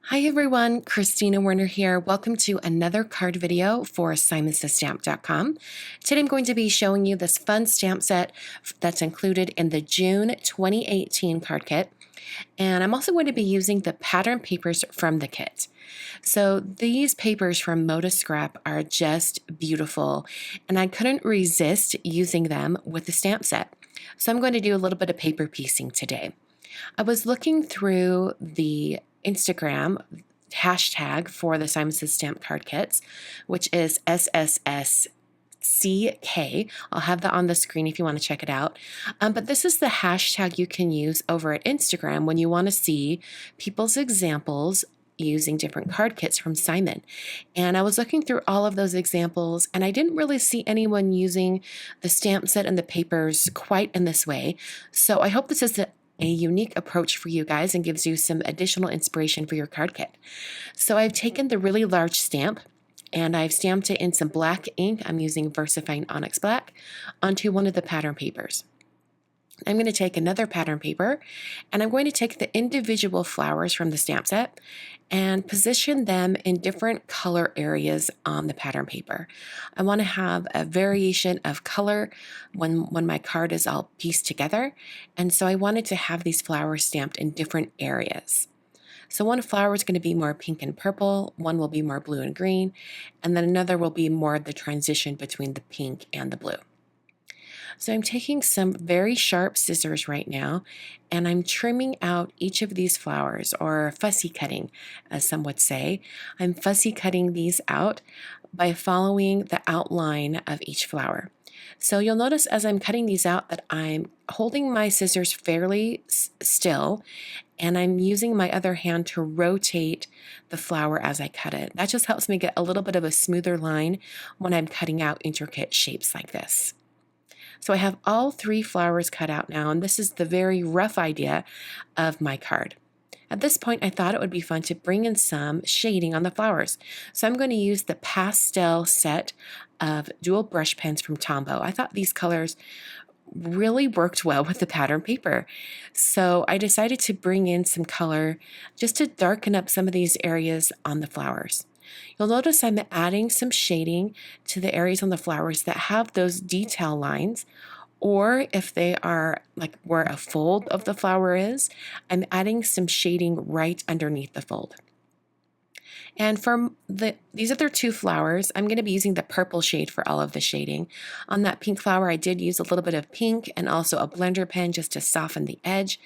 Hi everyone, Christina Werner here. Welcome to another card video for SimonsTheStamp.com. Today I'm going to be showing you this fun stamp set that's included in the June 2018 card kit. And I'm also going to be using the pattern papers from the kit. So these papers from Moda Scrap are just beautiful, and I couldn't resist using them with the stamp set. So I'm going to do a little bit of paper piecing today. I was looking through the Instagram hashtag for the Simon Says Stamp card kits, which is SSSCK. I'll have that on the screen if you want to check it out. But this is the hashtag you can use over at Instagram when you want to see people's examples using different card kits from Simon. And I was looking through all of those examples, and I didn't really see anyone using the stamp set and the papers quite in this way. So I hope this is a unique approach for you guys and gives you some additional inspiration for your card kit. So I've taken the really large stamp and I've stamped it in some black ink. I'm using Versafine Onyx Black onto one of the pattern papers. I'm going to take another pattern paper and I'm going to take the individual flowers from the stamp set and position them in different color areas on the pattern paper. I want to have a variation of color when my card is all pieced together, and so I wanted to have these flowers stamped in different areas. So one flower is going to be more pink and purple, one will be more blue and green, and then another will be more the transition between the pink and the blue. So I'm taking some very sharp scissors right now, and I'm trimming out each of these flowers, or fussy cutting, as some would say. I'm fussy cutting these out by following the outline of each flower. So you'll notice as I'm cutting these out that I'm holding my scissors fairly still, and I'm using my other hand to rotate the flower as I cut it. That just helps me get a little bit of a smoother line when I'm cutting out intricate shapes like this. So I have all three flowers cut out now, and this is the very rough idea of my card. At this point, I thought it would be fun to bring in some shading on the flowers. So I'm going to use the Pastel set of dual brush pens from Tombow. I thought these colors really worked well with the pattern paper. So I decided to bring in some color just to darken up some of these areas on the flowers. You'll notice I'm adding some shading to the areas on the flowers that have those detail lines, or if they are like where a fold of the flower is, I'm adding some shading right underneath the fold. And for these other two flowers, I'm going to be using the purple shade for all of the shading. On that pink flower, I did use a little bit of pink and also a blender pen just to soften the edge.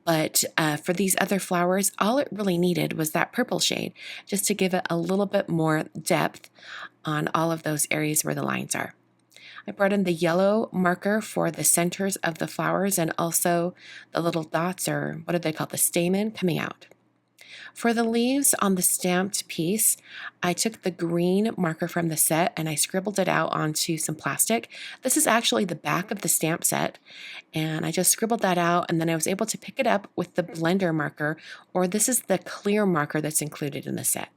But for these other flowers, all it really needed was that purple shade, just to give it a little bit more depth on all of those areas where the lines are. I brought in the yellow marker for the centers of the flowers and also the little dots, or what do they call the stamen, coming out. For the leaves on the stamped piece, I took the green marker from the set and I scribbled it out onto some plastic. This is actually the back of the stamp set, and I just scribbled that out, and then I was able to pick it up with the blender marker, or this is the clear marker that's included in the set.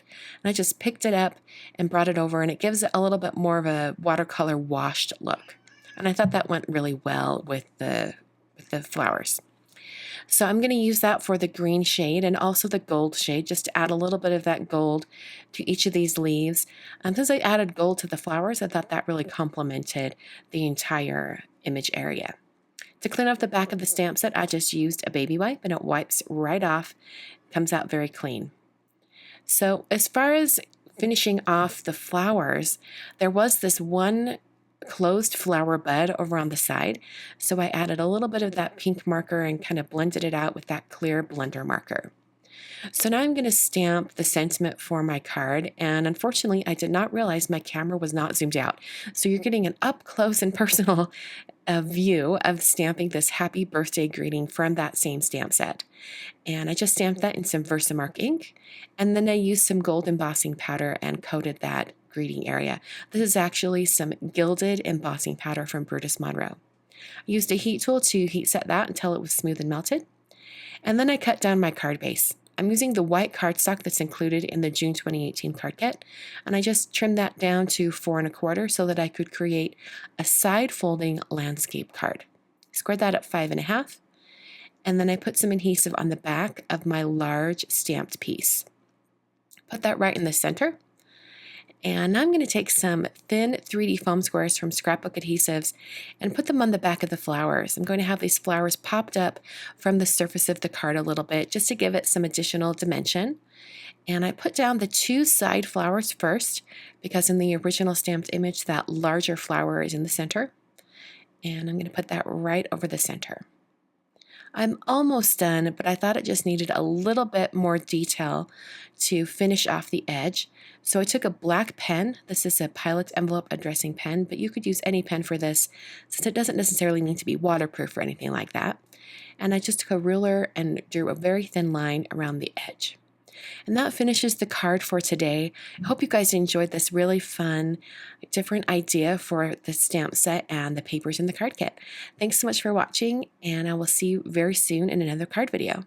And I just picked it up and brought it over, and it gives it a little bit more of a watercolor washed look. And I thought that went really well with the flowers. So I'm going to use that for the green shade and also the gold shade, just to add a little bit of that gold to each of these leaves. And since I added gold to the flowers, I thought that really complemented the entire image area. To clean off the back of the stamp set, I just used a baby wipe, and it wipes right off. Comes out very clean. So as far as finishing off the flowers, there was this one closed flower bud over on the side, so I added a little bit of that pink marker and kind of blended it out with that clear blender marker. So now I'm going to stamp the sentiment for my card, and unfortunately I did not realize my camera was not zoomed out, so you're getting an up close and personal view of stamping this happy birthday greeting from that same stamp set. And I just stamped that in some VersaMark ink, and then I used some gold embossing powder and coated that greeting area. This is actually some Gilded embossing powder from Brutus, Monroe. I used a heat tool to heat set that until it was smooth and melted, and then I cut down my card base. I'm using the white cardstock that's included in the June 2018 card kit, and I just trimmed that down to 4 1/4 so that I could create a side folding landscape card. Squared that at 5 1/2, and then I put some adhesive on the back of my large stamped piece. Put that right in the center. And now I'm going to take some thin 3D foam squares from scrapbook adhesives and put them on the back of the flowers. I'm going to have these flowers popped up from the surface of the card a little bit just to give it some additional dimension. And I put down the 2 side flowers first because in the original stamped image that larger flower is in the center. And I'm going to put that right over the center. I'm almost done, but I thought it just needed a little bit more detail to finish off the edge. So I took a black pen. This is a Pilot envelope addressing pen, but you could use any pen for this since it doesn't necessarily need to be waterproof or anything like that. And I just took a ruler and drew a very thin line around the edge. And that finishes the card for today. I hope you guys enjoyed this really fun, different idea for the stamp set and the papers in the card kit. Thanks so much for watching, and I will see you very soon in another card video.